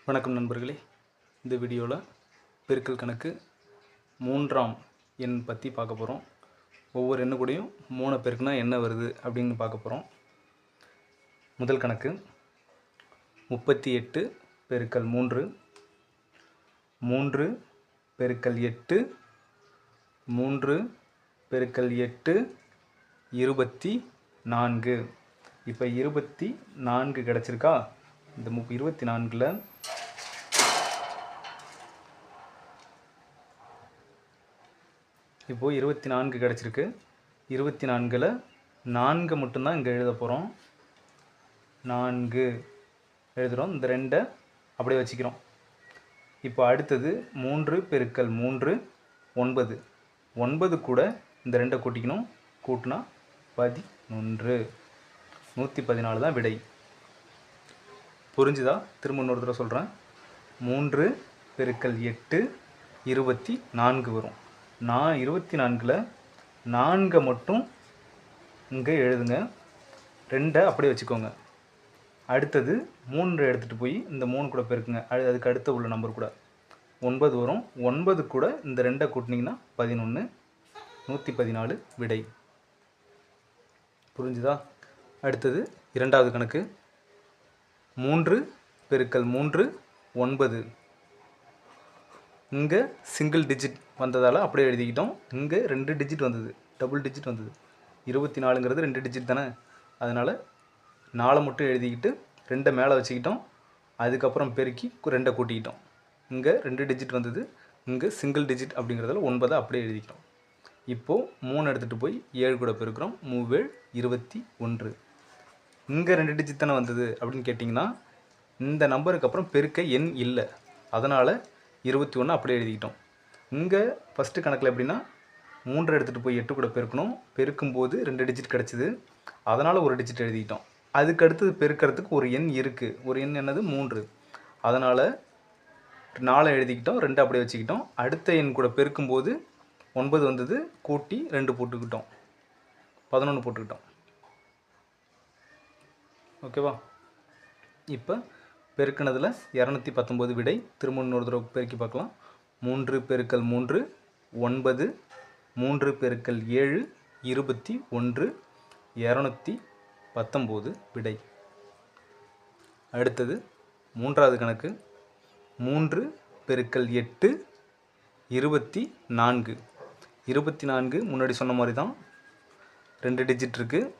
வணக்கம் நண்பர்களே. இந்த வீடியோவில் பெருக்கல் கணக்கு 3ஆம் எண் பற்றி பார்க்க போகிறோம். ஒவ்வொரு எண்ணு கூடயும் 3 பெருக்குனா என்ன வருது அப்படின்னு பார்க்க போகிறோம். முதல் கணக்கு 38 பெருக்கல் 3, 3 பெருக்கல் 8, 3 பெருக்கல் 8 24. இப்போ 24 கிடச்சிருக்கா? இந்த 24ல் இப்போது 24 கிடச்சிருக்கு. 24ல் 4 மட்டும்தான் இங்கே எழுத போகிறோம். 4 எழுதுகிறோம். இந்த 2 அப்படியே வச்சுக்கிறோம். இப்போ அடுத்தது 3 பெருக்கல் 3 9. 9 கூட இந்த 2 கூட்டிக்கணும். கூட்டினா 11. 114 தான் விடை. புரிஞ்சுதா? திரும்ப இன்னொரு தடவை சொல்கிறேன். 3 பெருக்கல் 8 24 வரும். 24ல் 4 மட்டும் இங்கே எழுதுங்க. 2 அப்படியே வச்சுக்கோங்க. அடுத்தது 3 எடுத்துகிட்டு போய் இந்த 3 கூட பெருக்குங்க. அதுக்கு அடுத்த உள்ள நம்பர் கூட 9 வரும். 9 கூட இந்த 2 கூட்டினீங்கன்னா 11. 114 விடை. புரிஞ்சுதா? அடுத்தது இரண்டாவது கணக்கு 3 பெருக்கல் 3 9. இங்கே சிங்கிள் டிஜிட் வந்ததால் அப்படியே எழுதிக்கிட்டோம். இங்கே 2 டிஜிட் வந்தது, டபுள் டிஜிட் வந்தது. 24ங்கிறது 2 டிஜிட் தானே, அதனால் 4 மட்டும் எழுதிக்கிட்டு 2 மேலே வச்சுக்கிட்டோம். அதுக்கப்புறம் பெருக்கி 2 கூட்டிக்கிட்டோம். இங்கே 2 டிஜிட் வந்தது, இங்கே சிங்கிள் டிஜிட் அப்படிங்கிறதால 9 அப்படியே எழுதிக்கிறோம். இப்போது 3 எடுத்துகிட்டு போய் 7 கூட பெருக்கிறோம். 3 21. இங்கே 2 டிஜிட் தானே வந்தது அப்படின்னு கேட்டிங்கன்னா, இந்த நம்பருக்கு அப்புறம் பெருக்க எண் இல்லை, அதனால் 21 அப்படியே எழுதிக்கிட்டோம். இங்கே ஃபஸ்ட்டு கணக்கில் எப்படின்னா 3 எடுத்துகிட்டு போய் 8 கூட பெருக்கணும். பெருக்கும்போது 2 டிஜிட் கிடச்சிது, அதனால் ஒரு டிஜிட் எழுதிக்கிட்டோம். அதுக்கு அடுத்தது பெருக்கிறதுக்கு ஒரு எண் இருக்குது. ஒரு எண் என்னது? 3. அதனால் 4 எழுதிக்கிட்டோம், 2 அப்படியே வச்சுக்கிட்டோம். அடுத்த எண் கூட பெருக்கும்போது 9 வந்தது, கூட்டி 2 போட்டுக்கிட்டோம், 11 போட்டுக்கிட்டோம். ஓகேவா? இப்போ பெருக்கினதில் 219 விடை. திரும்ப இன்னொரு தடவை பெருக்கி பார்க்கலாம். 3 பெருக்கல் 3 9, 3 பெருக்கல் 7 21, 219 விடை. அடுத்தது மூன்றாவது கணக்கு 3 பெருக்கல் 8 24. 24 முன்னாடி சொன்ன மாதிரி தான், 2 டிஜிட் இருக்குது.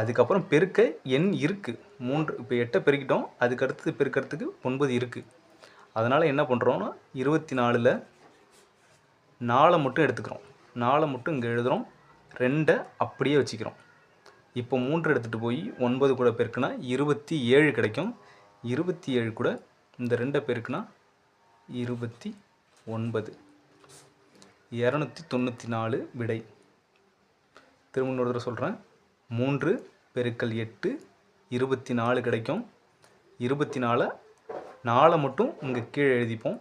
அதுக்கப்புறம் பெருக்க எண் இருக்குது 3. இப்போ 8 பெருக்கிட்டோம், அதுக்கு அடுத்தது பெருக்கிறதுக்கு 9 இருக்குது. அதனால் என்ன பண்ணுறோன்னா 24ல் 4 மட்டும் எடுத்துக்கிறோம். 4 மட்டும் இங்கே எழுதுகிறோம். 2 அப்படியே வச்சுக்கிறோம். இப்போ 3 எடுத்துகிட்டு போய் 9 கூட பெருக்குனா 27 கிடைக்கும். 27 கூட இந்த 2 பெருக்குனா 29. 294 விடை. திரும்ப இன்னொரு தடவை சொல்கிறேன். 3 பெருக்கல் 8 24 கிடைக்கும். 24 4 மட்டும் இங்கே கீழே எழுதிப்போம்.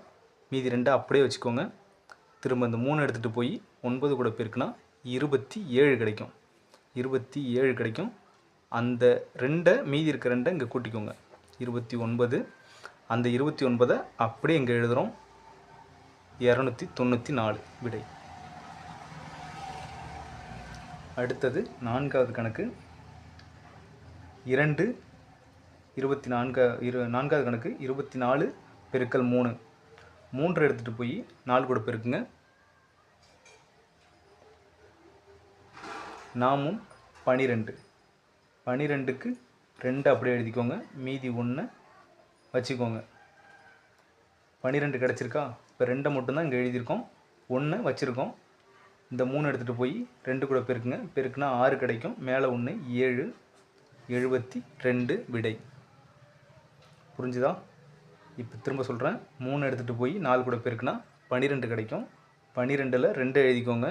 மீதி 2 அப்படியே வச்சுக்கோங்க. திரும்ப இந்த 3 எடுத்துகிட்டு போய் 9 கூட பெருக்குனா 27 கிடைக்கும். 27 கிடைக்கும். அந்த 2 மீதி இருக்க 2 இங்கே கூட்டிக்கோங்க, 29. அந்த 29 அப்படியே இங்கே எழுதுகிறோம். 294 விடை. அடுத்தது நான்காவது கணக்கு 2 24. நான்காவது கணக்கு 24 பெருக்கல் 3. 3 எடுத்துகிட்டு போய் 4 கூட பெருக்குங்க. நாமும் 12. 12க்கு 2 அப்படியே எழுதிக்கோங்க. மீதி 1 வச்சுக்கோங்க. 12 கிடச்சிருக்கா? இப்போ 2 மட்டும்தான் இங்கே எழுதியிருக்கோம், 1 வச்சுருக்கோம். இந்த 3 எடுத்துகிட்டு போய் 2 கூட பெருக்குங்க. பெருக்குனா 6 கிடைக்கும். மேலே 1 7, 72 விடை. புரிஞ்சுதா? இப்போ திரும்ப சொல்கிறேன். 3 எடுத்துகிட்டு போய் 4 கூட பெருக்குனா 12 கிடைக்கும். 12ல் 2 எழுதிக்கோங்க,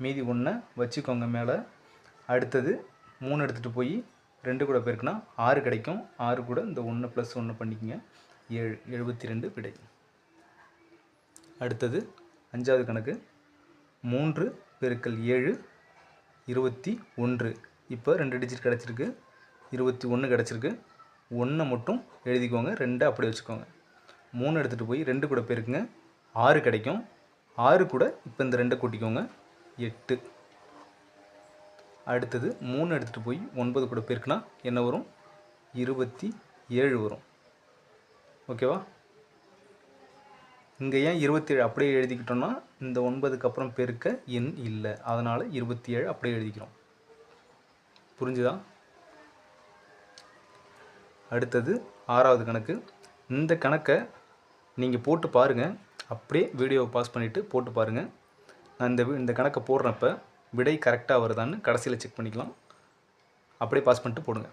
மீதி 1 வச்சுக்கோங்க மேலே. அடுத்தது 3 எடுத்துகிட்டு போய் 2 கூட பெருக்குனா 6 கிடைக்கும். 6 கூட இந்த 1 + 1 பண்ணிக்கோங்க, 7, 72 விடை. அடுத்தது அஞ்சாவது கணக்கு 3 பெருக்கல் 7 21. இப்போ 2 டிஜிட் கிடச்சிருக்கு, 21 கிடச்சிருக்கு. 1 மட்டும் எழுதிக்கோங்க, 2 அப்படியே வச்சுக்கோங்க. 3 எடுத்துகிட்டு போய் 2 கூட பெருக்குங்க, 6 கிடைக்கும். 6 கூட இப்போ இந்த 2 கூட்டிக்கோங்க, 8. அடுத்தது 3 எடுத்துகிட்டு போய் 9 கூட பெருக்குனா என்ன வரும்? 27 வரும். ஓகேவா? இங்கே ஏன் 27 அப்படியே எழுதிக்கிட்டோம்னா இந்த 9க்கு அப்புறம் பெருக்க எண் இல்லை, அதனால் 27 அப்படியே எழுதிக்கிறோம். புரிஞ்சுதா? அடுத்தது 6வது கணக்கு. இந்த கணக்கை நீங்கள் போட்டு பாருங்கள், அப்படியே வீடியோவை பாஸ் பண்ணிவிட்டு போட்டு பாருங்கள். நான் இந்த கணக்கை போடுறப்ப விடை கரெக்டாக வருதான்னு கடைசியில் செக் பண்ணிக்கலாம். அப்படியே பாஸ் பண்ணிட்டு போடுங்க.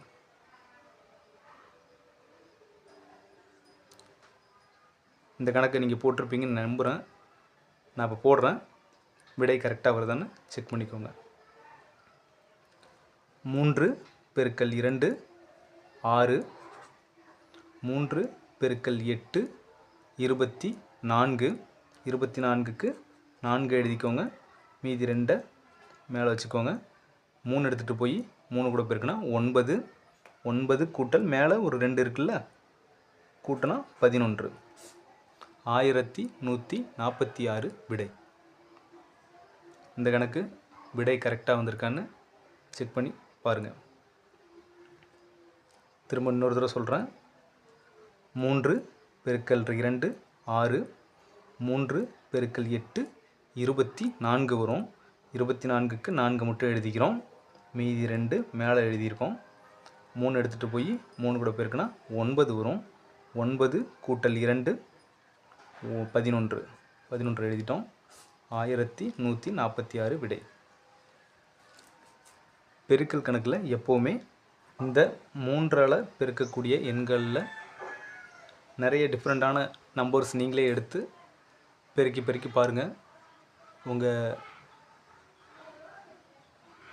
இந்த கணக்கை நீங்கள் போட்டிருப்பீங்கன்னு நம்புகிறேன். நான் இப்போ போடுறேன், விடை கரெக்டாக வருதான்னு செக் பண்ணிக்கோங்க. 3 பெருக்கல் 2 6, 3 பெருக்கல் 8 24. 24க்கு 4 எழுதிக்கோங்க, மீதி 2 மேலே வச்சுக்கோங்க. 3 எடுத்துகிட்டு போய் 3 கூட பெருக்குனா 9. 9 கூட்டல் மேலே ஒரு 2 இருக்குல்ல, கூட்டினா 11. 1146 விடை. இந்த கணக்கு விடை கரெக்டாக வந்திருக்கான்னு செக் பண்ணி பாருங்கள். திரும்ப இன்னொரு தடவை சொல்கிறேன். 3 பெருக்கல் 2 6, 3 பெருக்கல் 8 24 வரும். 24க்கு 4 மட்டும் எழுதிக்கிறோம், மீதி 2 மேலே எழுதியிருக்கோம். 3 எடுத்துகிட்டு போய் 3 கூட பெருக்குனா 9 வரும். 9 கூட்டல் 2 11. 11 எழுதிட்டோம். 1146 விடை. பெருக்கல் கணக்கில் எப்போவுமே இந்த 3ஆல் பெருக்கக்கூடிய எண்களில் நிறைய டிஃப்ரெண்ட்டான நம்பர்ஸ் நீங்களே எடுத்து பெருக்கி பாருங்கள்.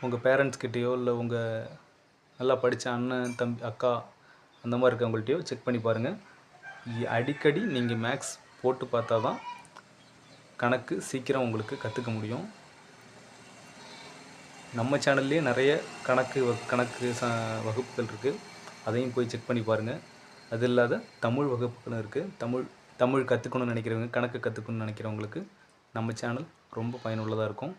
உங்கள் பேரண்ட்ஸ்கிட்டேயோ இல்லை உங்கள் நல்லா படித்த அண்ணன் தம்பி அக்கா அந்த மாதிரி இருக்கவங்கள்ட்டையோ செக் பண்ணி பாருங்கள். அடிக்கடி நீங்கள் மேக்ஸ் போட்டு பார்த்தா தான் கணக்கு சீக்கிரம் உங்களுக்கு கற்றுக்க முடியும். நம்ம சேனல்லேயே நிறைய கணக்கு வகுப்புகள் இருக்குது, அதையும் போய் செக் பண்ணி பாருங்கள். அது இல்லாத தமிழ் வகுப்புகளும் இருக்குது. தமிழ் கற்றுக்கணும்னு நினைக்கிறவங்க, கணக்கு கற்றுக்கணும்னு நினைக்கிறவங்களுக்கு நம்ம சேனல் ரொம்ப பயனுள்ளதாக இருக்கும்.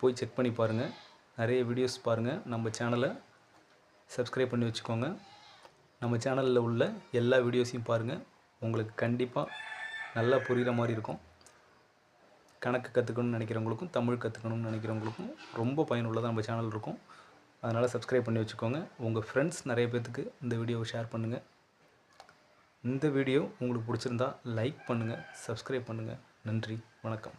போய் செக் பண்ணி பாருங்கள், நிறைய வீடியோஸ் பாருங்கள். நம்ம சேனலை சப்ஸ்கிரைப் பண்ணி வச்சுக்கோங்க. நம்ம சேனலில் உள்ள எல்லா வீடியோஸையும் பாருங்கள், உங்களுக்கு கண்டிப்பாக நல்லா புரிகிற மாதிரி இருக்கும். கணக்கு கற்றுக்கணும்னு நினைக்கிறவங்களுக்கும் தமிழ் கற்றுக்கணும்னு நினைக்கிறவங்களுக்கும் ரொம்ப பயனுள்ளதாக நம்ம சேனல் இருக்கும். அதனால் சப்ஸ்கிரைப் பண்ணி வச்சுக்கோங்க. உங்கள் ஃப்ரெண்ட்ஸ் நிறைய பேர்த்துக்கு இந்த வீடியோவை ஷேர் பண்ணுங்கள். இந்த வீடியோ உங்களுக்கு பிடிச்சிருந்தா லைக் பண்ணுங்கள், சப்ஸ்கிரைப் பண்ணுங்கள். நன்றி, வணக்கம்.